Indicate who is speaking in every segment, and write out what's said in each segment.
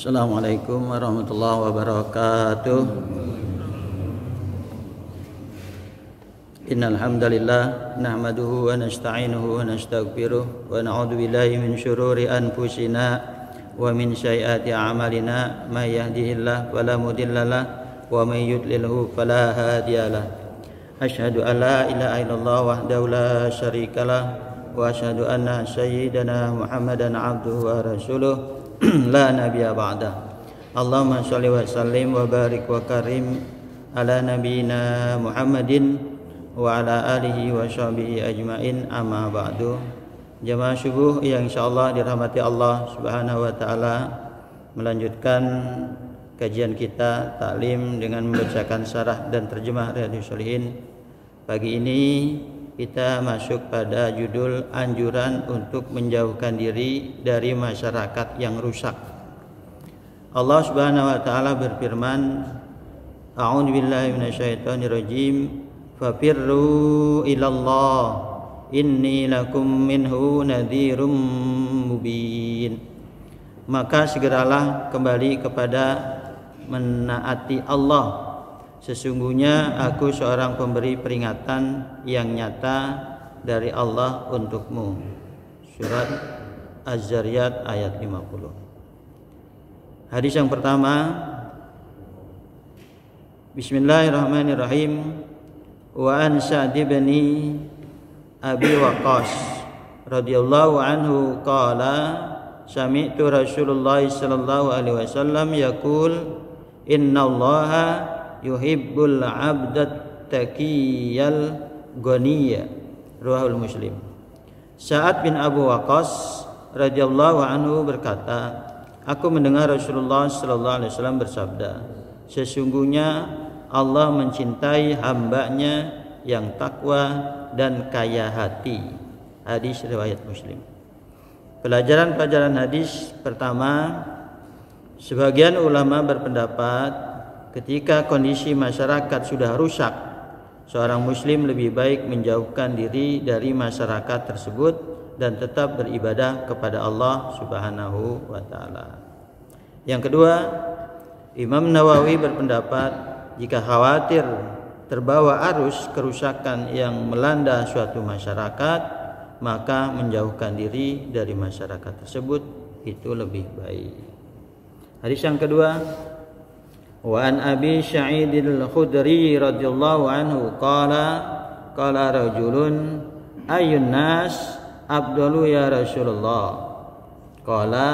Speaker 1: Assalamualaikum warahmatullahi wabarakatuh. Innal hamdalillah nahmaduhu wa nasta'inuhu wa nastaghfiruh wa na'udzu billahi min syururi anfusina wa min sayyiati a'malina may yahdihillahu fala mudhillalah wa may yudlilhu fala hadiyalah. Asyhadu an la ilaha illallah wahdahu la syarikalah wa asyhadu anna sayyidana Muhammadan abduhu wa rasuluh la nabiyya ba'da. Allahumma shalli wa sallim wa barik wa karim ala nabiyyina Muhammadin wa ala alihi wa sahbihi ajmain, amma ba'du. Jamaah subuh yang insyaallah dirahmati Allah Subhanahu wa taala, melanjutkan kajian kita taklim dengan membacakan syarah dan terjemah Riyadhus Shalihin. Pagi ini kita masuk pada judul anjuran untuk menjauhkan diri dari masyarakat yang rusak. Allah Subhanahu wa taala berfirman, A'udzu billahi minasyaitonir rajim, fafirru ilallah inni lakum minhu nadhirum mubin. Maka segeralah kembali kepada menaati Allah. Sesungguhnya aku seorang pemberi peringatan yang nyata dari Allah untukmu. Surat Az-Zariyat ayat 50. Hadis yang pertama, Bismillahirrahmanirrahim. Wa an Sa'd bin Abi Waqqas radhiyallahu anhu qala sami'tu Rasulullah sallallahu alaihi wasallam yaqul innallaha yuhibbul 'abdat taqiyal ghaniyya. Riwayat Muslim. Sa'ad bin Abu Waqqas radhiyallahu anhu berkata, aku mendengar Rasulullah sallallahu alaihi wasallam bersabda, sesungguhnya Allah mencintai hambanya yang takwa dan kaya hati. Hadis riwayat Muslim. Pelajaran hadis pertama, sebagian ulama berpendapat ketika kondisi masyarakat sudah rusak, seorang muslim lebih baik menjauhkan diri dari masyarakat tersebut dan tetap beribadah kepada Allah Subhanahu wa taala. Yang kedua, Imam Nawawi berpendapat jika khawatir terbawa arus kerusakan yang melanda suatu masyarakat, maka menjauhkan diri dari masyarakat tersebut itu lebih baik. Hadis yang kedua, wa an Abi Sa'id al-Khudri radhiyallahu anhu qala rajulun ayyun nas afdalu ya Rasulullah, qala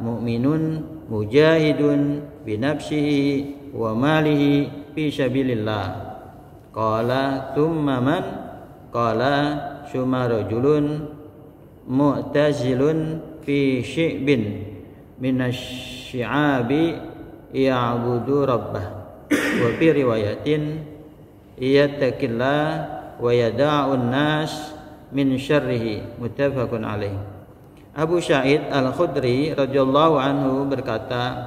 Speaker 1: mu'minun mujahidun bi nafsihi wa malihi fi sabilillah, qala thumma man, qala summa rajulun mu'tazilun fi syi'bin minasy-syi'abi ya'budu rabbah, wa fi riwayatin yattaqillah wa yada'un nas min syarrihi, muttafaqun alaih. Abu Sa'id Al-Khudri radhiyallahu anhu berkata,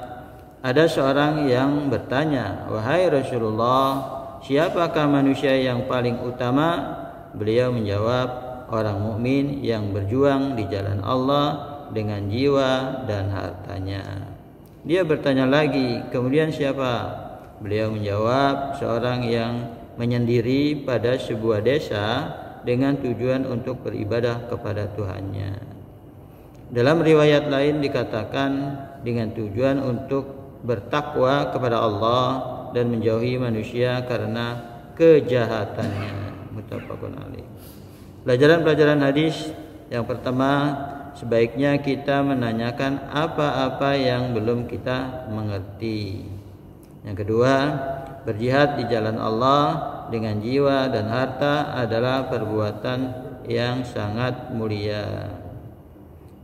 Speaker 1: ada seorang yang bertanya, wahai Rasulullah, siapakah manusia yang paling utama? Beliau menjawab, orang mukmin yang berjuang di jalan Allah dengan jiwa dan hartanya. Dia bertanya lagi, kemudian siapa? Beliau menjawab, seorang yang menyendiri pada sebuah desa dengan tujuan untuk beribadah kepada Tuhannya. Dalam riwayat lain dikatakan dengan tujuan untuk bertakwa kepada Allah dan menjauhi manusia karena kejahatannya. Muttafaqun alaih. Pelajaran hadis yang pertama, sebaiknya kita menanyakan apa-apa yang belum kita mengerti. Yang kedua, berjihad di jalan Allah dengan jiwa dan harta adalah perbuatan yang sangat mulia.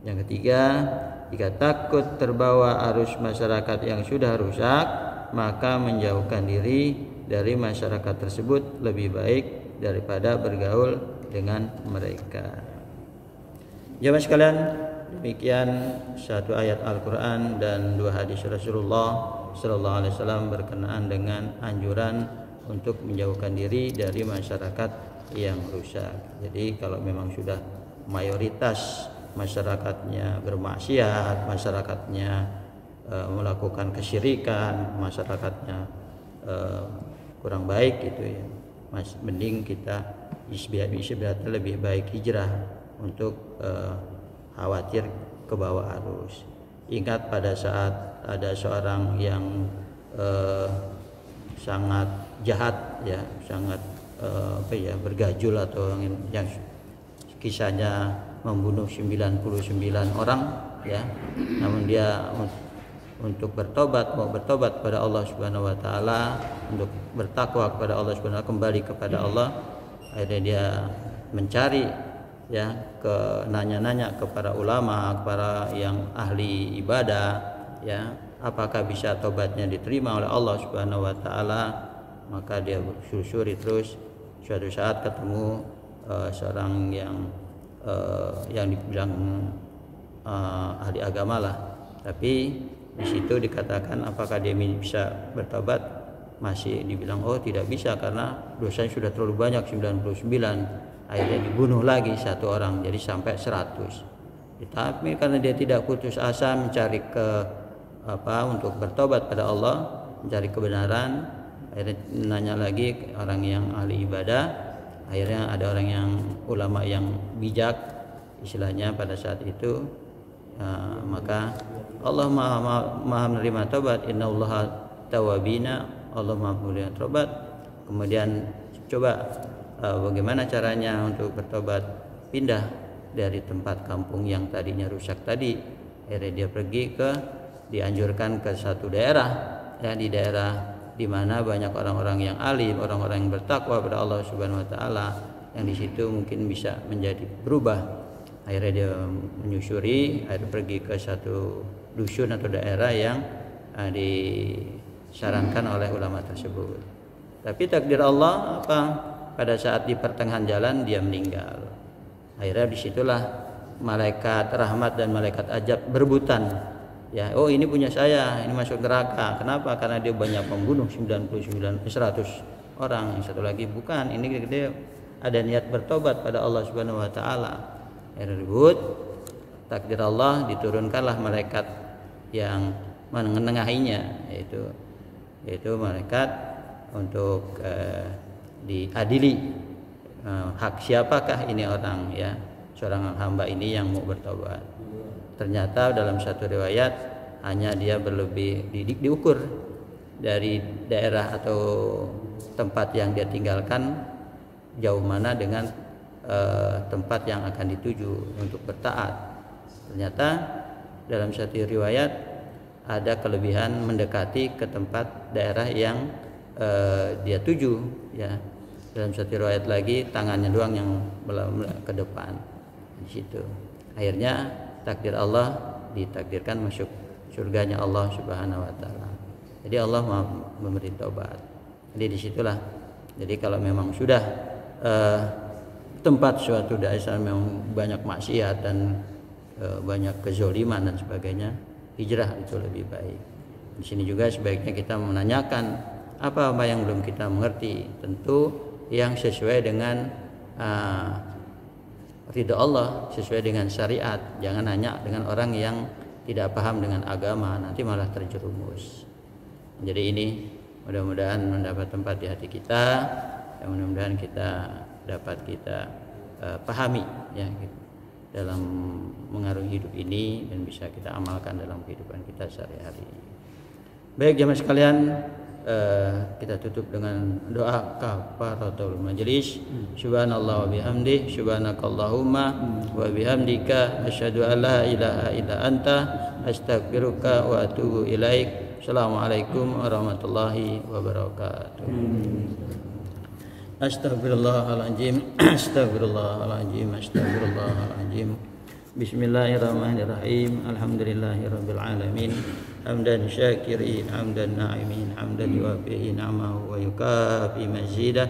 Speaker 1: Yang ketiga, jika takut terbawa arus masyarakat yang sudah rusak, maka menjauhkan diri dari masyarakat tersebut lebih baik daripada bergaul dengan mereka. Jamaah sekalian, demikian satu ayat Al-Quran dan dua hadis Rasulullah Sallallahu Alaihi Wasallam berkenaan dengan anjuran untuk menjauhkan diri dari masyarakat yang rusak. Jadi kalau memang sudah mayoritas masyarakatnya bermaksiat, masyarakatnya melakukan kesyirikan, masyarakatnya kurang baik gitu ya, mending kita istiadatnya lebih baik hijrah untuk khawatir ke bawah arus. Ingat pada saat ada seorang yang sangat jahat ya, sangat bergajul atau yang kisahnya membunuh 99 orang ya, namun dia untuk mau bertobat kepada Allah Subhanahu wa taala, untuk bertakwa kepada Allah Subhanahu wa taala, kembali kepada Allah. Akhirnya dia mencari ya, nanya-nanya kepada ulama, kepada yang ahli ibadah ya, apakah bisa tobatnya diterima oleh Allah Subhanahu wa taala. Maka dia bersusuri terus, suatu saat ketemu seorang yang dibilang ahli agama lah, tapi di situ dikatakan apakah dia bisa bertobat, masih dibilang oh tidak bisa karena dosanya sudah terlalu banyak 99. Akhirnya dibunuh lagi satu orang, jadi sampai 100. Tapi karena dia tidak putus asa mencari untuk bertobat pada Allah, mencari kebenaran, akhirnya nanya lagi orang yang ahli ibadah. Akhirnya ada orang yang ulama yang bijak istilahnya pada saat itu. Maka Allah maha menerima taubat, innallaha tawwabina, Allah maha menerima taubat. Kemudian coba bagaimana caranya untuk bertobat, pindah dari tempat kampung yang tadinya rusak tadi. Akhirnya dia dianjurkan ke satu daerah ya, di daerah di mana banyak orang-orang yang alim, orang-orang yang bertakwa pada Allah Subhanahu wa taala, yang di situ mungkin bisa menjadi berubah. Akhirnya dia menyusuri, akhirnya pergi ke satu dusun atau daerah yang disarankan oleh ulama tersebut. Tapi takdir Allah pada saat di pertengahan jalan dia meninggal. Akhirnya disitulah malaikat rahmat dan malaikat ajab berebutan. Ya, oh ini punya saya, ini masuk neraka. Kenapa? Karena dia banyak membunuh 100 orang. Yang satu lagi bukan, ini dia ada niat bertobat pada Allah Subhanahu wa taala. Ribut, takdir Allah, diturunkanlah malaikat yang menengahinya, yaitu malaikat untuk diadili hak siapakah ini orang ya, seorang hamba ini yang mau bertobat. Ternyata dalam satu riwayat hanya dia diukur dari daerah atau tempat yang dia tinggalkan jauh mana dengan tempat yang akan dituju untuk bertaat. Ternyata dalam satu riwayat ada kelebihan mendekati ke tempat daerah yang dia tuju ya. Dalam satu riwayat lagi tangannya doang yang ke depan di situ. Akhirnya takdir Allah ditakdirkan masuk surganya Allah Subhanahu wa taala. Jadi Allah memberi taubat. Jadi disitulah. Jadi kalau memang sudah tempat suatu daerah memang banyak maksiat dan banyak kezoliman dan sebagainya, hijrah itu lebih baik. Di sini juga sebaiknya kita menanyakan apa yang belum kita mengerti, tentu yang sesuai dengan ridha Allah, sesuai dengan syariat. Jangan hanya dengan orang yang tidak paham dengan agama, nanti malah terjerumus. Jadi ini mudah-mudahan mendapat tempat di hati kita, dan mudah-mudahan dapat kita pahami ya dalam mengarungi hidup ini dan bisa kita amalkan dalam kehidupan kita sehari-hari. Baik jamaah sekalian, kita tutup dengan doa kafaratul majelis. Subhanallah wa bihamdi, subhanakallahumma wa bihamdika, asyhadu an la ilaha illa anta, astaghfiruka wa atubu ilaik. Assalamualaikum warahmatullahi wabarakatuh. Astagfirullahaladzim, astagfirullahaladzim, astagfirullahaladzim. Bismillahirrahmanirrahim. Alhamdulillahirabbil alamin. Hamdan syakirin, hamdan na'imin, hamdan yuwafi'i ni'amahu wa yukafi mazidah.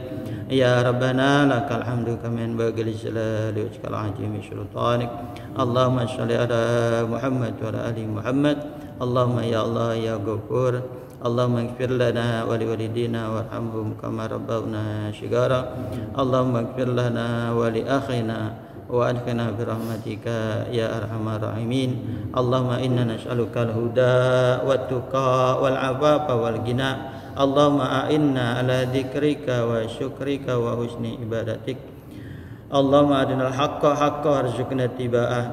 Speaker 1: Ya Rabbana lakal hamdu kama yanbaghi lijlalali wajhikal azimi sultanik. Allahumma shalli ala Muhammad wa ala ali Muhammad. Allahumma ya Allah ya Ghafur, Allahumma ighfir lana wa liwalidina warhamhum kama rabbawna shighara. Allahumma ighfir lana wa li akhina وأدخلنا برحمتك يا أرحم الراحمين اللهم إنا نسألك الهدى والتقى والعفاف والغنى اللهم أعنا على ذكرك وشكرك وحسن عبادتك اللهم أرنا الحق حقا وارزقنا اتباعه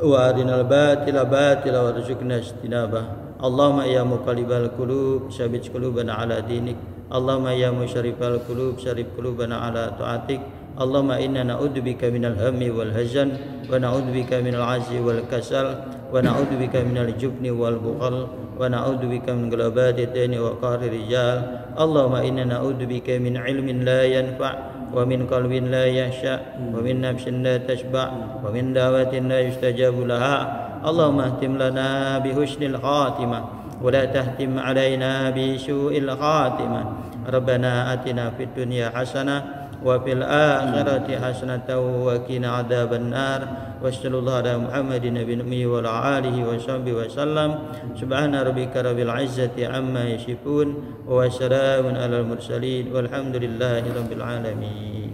Speaker 1: وأرنا الباطل باطلا وارزقنا اجتنابه اللهم يا مقلب القلوب ثبت قلوبنا على دينك اللهم يا مشرف القلوب شرف قلوبنا على طاعتك اللهم إنا نعوذ بك من الهم والحزن ونعوذ بك من العجز والكسل ونعوذ بك من الجبن والبخل ونعوذ بك من غلبات الدين وقهر الرجال اللهم إنا نعوذ بك من علم لا ينفع ومن قلب لا يخشع ومن نفس لا تشبع ومن دعوة لا يستجاب لها اللهم اهتم لنا بحسن الخاتمة ولا تهتم علينا بسوء الخاتمة ربنا آتنا في الدنيا حسنة وفي الآخرة حسنة وقنا عذاب النار وصلى الله على محمد النبي الأمي وعلى آله وصحبه وسلم سبحان ربك رب العزة عما يصفون وسلام على المرسلين والحمد لله رب العالمين.